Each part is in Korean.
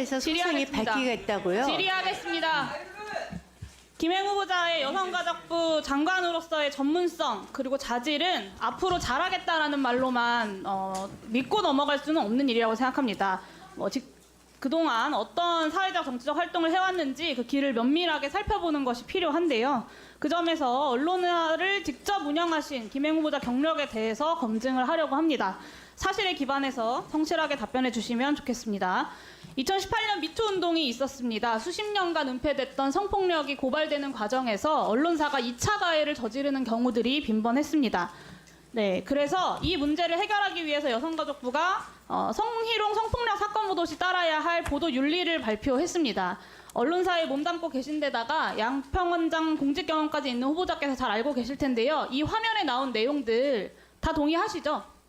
에서 소송이 밝기가 있다고요? 질의하겠습니다. 김행 후보자의 여성가족부 장관으로서의 전문성 그리고 자질은 앞으로 잘하겠다라는 말로만 믿고 넘어갈 수는 없는 일이라고 생각합니다. 그동안 어떤 사회적 정치적 활동을 해왔는지 그 길을 면밀하게 살펴보는 것이 필요한데요. 그 점에서 언론을 직접 운영하신 김행 후보자 경력에 대해서 검증을 하려고 합니다. 사실에 기반해서 성실하게 답변해 주시면 좋겠습니다. 2018년 미투 운동이 있었습니다. 수십 년간 은폐됐던 성폭력이 고발되는 과정에서 언론사가 2차 가해를 저지르는 경우들이 빈번했습니다. 네, 그래서 이 문제를 해결하기 위해서 여성가족부가 성희롱 성폭력 사건 보도 시 따라야 할 보도 윤리를 발표했습니다. 언론사에 몸담고 계신 데다가 양평원장 공직 경험까지 있는 후보자께서 잘 알고 계실 텐데요. 이 화면에 나온 내용들 다 동의하시죠?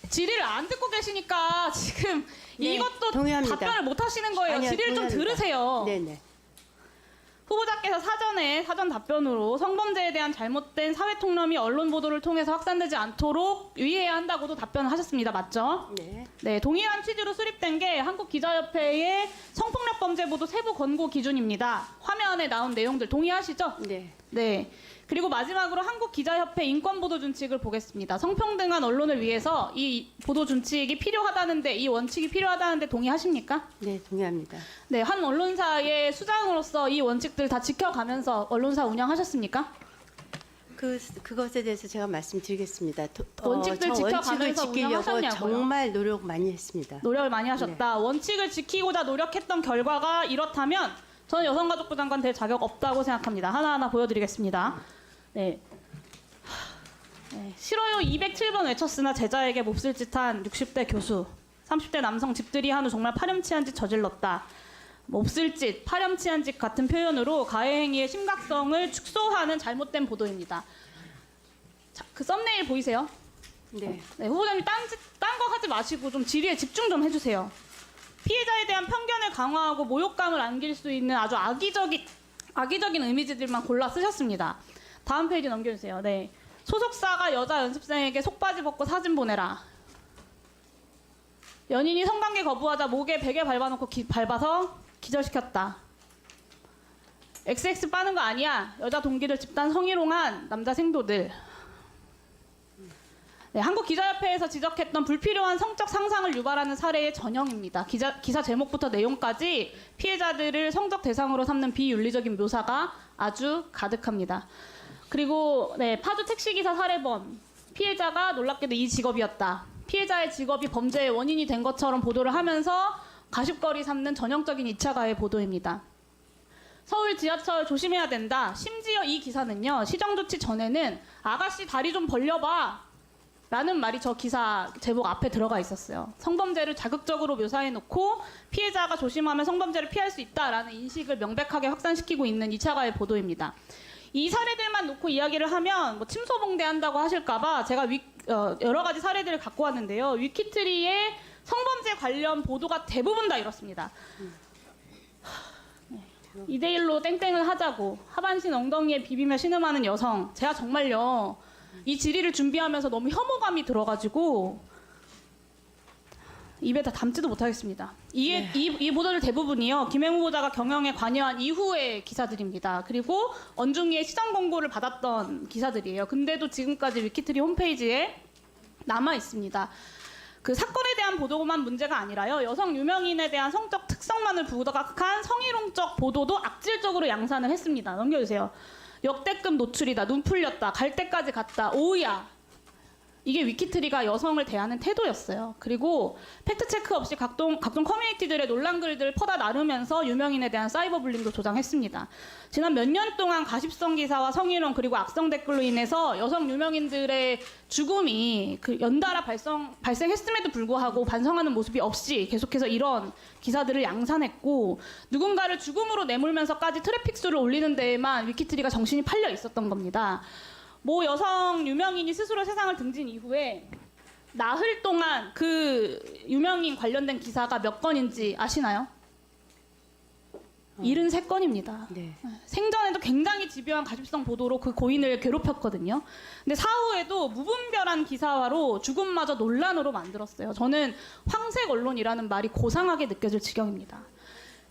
질의를 안 듣고 계시니까 지금 네, 이것도 동의합니다. 답변을 못 하시는 거예요. 아니요, 질의를 좀 동의합니다. 들으세요. 네네. 후보자께서 사전 답변으로 성범죄에 대한 잘못된 사회 통념이 언론 보도를 통해서 확산되지 않도록 유의해야 한다고도 답변을 하셨습니다. 맞죠? 네. 네, 동일한 취지로 수립된 게 한국기자협회의 성폭력 범죄 보도 세부 권고 기준입니다. 화면에 나온 내용들 동의하시죠? 네. 네. 그리고 마지막으로 한국기자협회 인권보도준칙을 보겠습니다. 성평등한 언론을 위해서 이 보도준칙이 필요하다는데, 이 원칙이 필요하다는데 동의하십니까? 네, 동의합니다. 네, 한 언론사의 수장으로서 이 원칙들 다 지켜가면서 언론사 운영하셨습니까? 그것에 대해서 제가 말씀드리겠습니다. 원칙들 저 원칙을 지켜가면서 지키려고 운영하셨냐고요? 정말 노력 많이 했습니다. 노력을 많이 하셨다. 네. 원칙을 지키고자 노력했던 결과가 이렇다면 저는 여성가족부 장관 될 자격 없다고 생각합니다. 하나하나 보여드리겠습니다. 네. 네. 싫어요 207번 외쳤으나 제자에게 몹쓸 짓한 60대 교수. 30대 남성 집들이 한후 정말 파렴치한 짓 저질렀다. 몹쓸 짓, 파렴치한 짓 같은 표현으로 가해 행위의 심각성을 축소하는 잘못된 보도입니다. 자, 그 썸네일 보이세요? 네. 네, 후보자님 딴 거 하지 마시고 좀 질의에 집중 좀 해주세요. 피해자에 대한 편견을 강화하고 모욕감을 안길 수 있는 아주 악의적인 이미지들만 골라 쓰셨습니다. 다음 페이지 넘겨주세요. 네, 소속사가 여자 연습생에게 속바지 벗고 사진 보내라. 연인이 성관계 거부하자 목에 베개 밟아놓고 밟아서 기절시켰다. XX 빠는 거 아니야. 여자 동기들 집단 성희롱한 남자 생도들. 네, 한국기자협회에서 지적했던 불필요한 성적 상상을 유발하는 사례의 전형입니다. 기사 제목부터 내용까지 피해자들을 성적 대상으로 삼는 비윤리적인 묘사가 아주 가득합니다. 그리고 네, 파주 택시기사 사례범. 피해자가 놀랍게도 이 직업이었다. 피해자의 직업이 범죄의 원인이 된 것처럼 보도를 하면서 가십거리 삼는 전형적인 2차 가해 보도입니다. 서울 지하철 조심해야 된다. 심지어 이 기사는요, 시정 조치 전에는 아가씨 다리 좀 벌려봐 라는 말이 저 기사 제목 앞에 들어가 있었어요. 성범죄를 자극적으로 묘사해놓고 피해자가 조심하면 성범죄를 피할 수 있다라는 인식을 명백하게 확산시키고 있는 2차 가해 보도입니다. 이 사례들만 놓고 이야기를 하면 뭐 침소봉대한다고 하실까봐 제가 여러 가지 사례들을 갖고 왔는데요. 위키트리에 성범죄 관련 보도가 대부분 다 이렇습니다. 2대1로 땡땡을 하자고 하반신 엉덩이에 비비며 신음하는 여성. 제가 정말요 이 질의를 준비하면서 너무 혐오감이 들어가지고 입에 다 담지도 못하겠습니다. 이 보도들 대부분이요, 김행 후보자가 경영에 관여한 이후의 기사들입니다. 그리고 언중이의 시장 공고를 받았던 기사들이에요. 근데도 지금까지 위키트리 홈페이지에 남아 있습니다. 그 사건에 대한 보도만 문제가 아니라요, 여성 유명인에 대한 성적 특성만을 부각한 성희롱적 보도도 악질적으로 양산을 했습니다. 넘겨주세요. 역대급 노출이다. 눈 풀렸다. 갈 때까지 갔다. 오우야. 이게 위키트리가 여성을 대하는 태도였어요. 그리고 팩트체크 없이 각종 커뮤니티들의 논란 글들을 퍼다 나르면서 유명인에 대한 사이버 불링도 조장했습니다. 지난 몇 년 동안 가십성 기사와 성희롱 그리고 악성 댓글로 인해서 여성 유명인들의 죽음이 연달아 발생했음에도 불구하고 반성하는 모습이 없이 계속해서 이런 기사들을 양산했고, 누군가를 죽음으로 내몰면서까지 트래픽 수를 올리는 데에만 위키트리가 정신이 팔려 있었던 겁니다. 모 여성 유명인이 스스로 세상을 등진 이후에 나흘 동안 그 유명인 관련된 기사가 몇 건인지 아시나요? 73건입니다. 네. 생전에도 굉장히 집요한 가십성 보도로 그 고인을 괴롭혔거든요. 근데 사후에도 무분별한 기사화로 죽음마저 논란으로 만들었어요. 저는 황색 언론이라는 말이 고상하게 느껴질 지경입니다.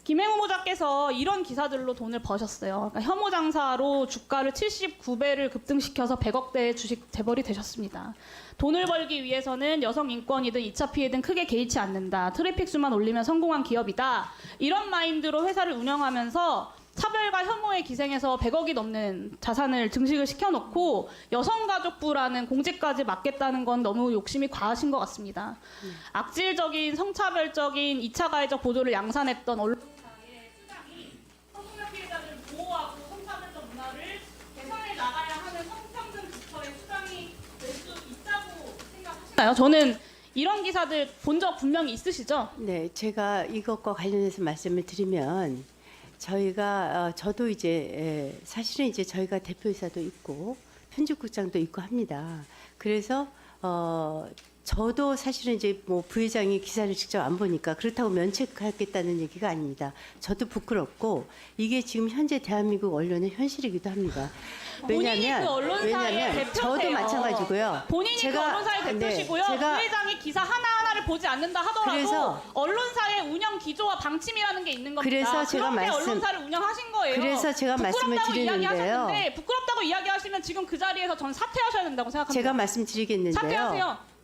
김행 후보자께서 이런 기사들로 돈을 버셨어요. 그러니까 혐오 장사로 주가를 79배를 급등시켜서 100억대의 주식 재벌이 되셨습니다. 돈을 벌기 위해서는 여성 인권이든 2차 피해든 크게 개의치 않는다. 트래픽 수만 올리면 성공한 기업이다. 이런 마인드로 회사를 운영하면서 차별과 혐오에 기생해서 100억이 넘는 자산을 증식을 시켜놓고 여성가족부라는 공직까지 맡겠다는 건 너무 욕심이 과하신 것 같습니다. 악질적인 성차별적인 2차 가해적 보도를 양산했던 언론사의 수장이 성폭력 피해자들을 보호하고 성차별적 문화를 개선해 나가야 하는 성평등 부처의 수장이 될 수 있다고 생각하시나요? 저는 이런 기사들 본 적 분명히 있으시죠? 네, 제가 이것과 관련해서 말씀을 드리면 저희가 저도 이제 사실은 이제 저희가 대표이사도 있고 편집국장도 있고 합니다. 그래서 저도 사실은 이제 뭐 부회장이 기사를 직접 안 보니까 그렇다고 면책하겠다는 얘기가 아닙니다. 저도 부끄럽고 이게 지금 현재 대한민국 언론의 현실이기도 합니다. 본인이 그 언론사의 대표세요. 저도 마찬가지고요. 본인이 그 언론사의 대표시고요. 부회장이 기사 하나하나를 보지 않는다 하더라도 그래서 언론사의 운영 기조와 방침이라는 게 있는 겁니다. 그래서 제가 그런 게 언론사를 운영하신 거예요. 그래서 제가 말씀을 부끄럽다고 드리는데요. 이야기하셨는데 부끄럽다고 이야기하시면 지금 그 자리에서 전 사퇴하셔야 된다고 생각합니다. 제가 말씀드리겠는데요. 사퇴하세요.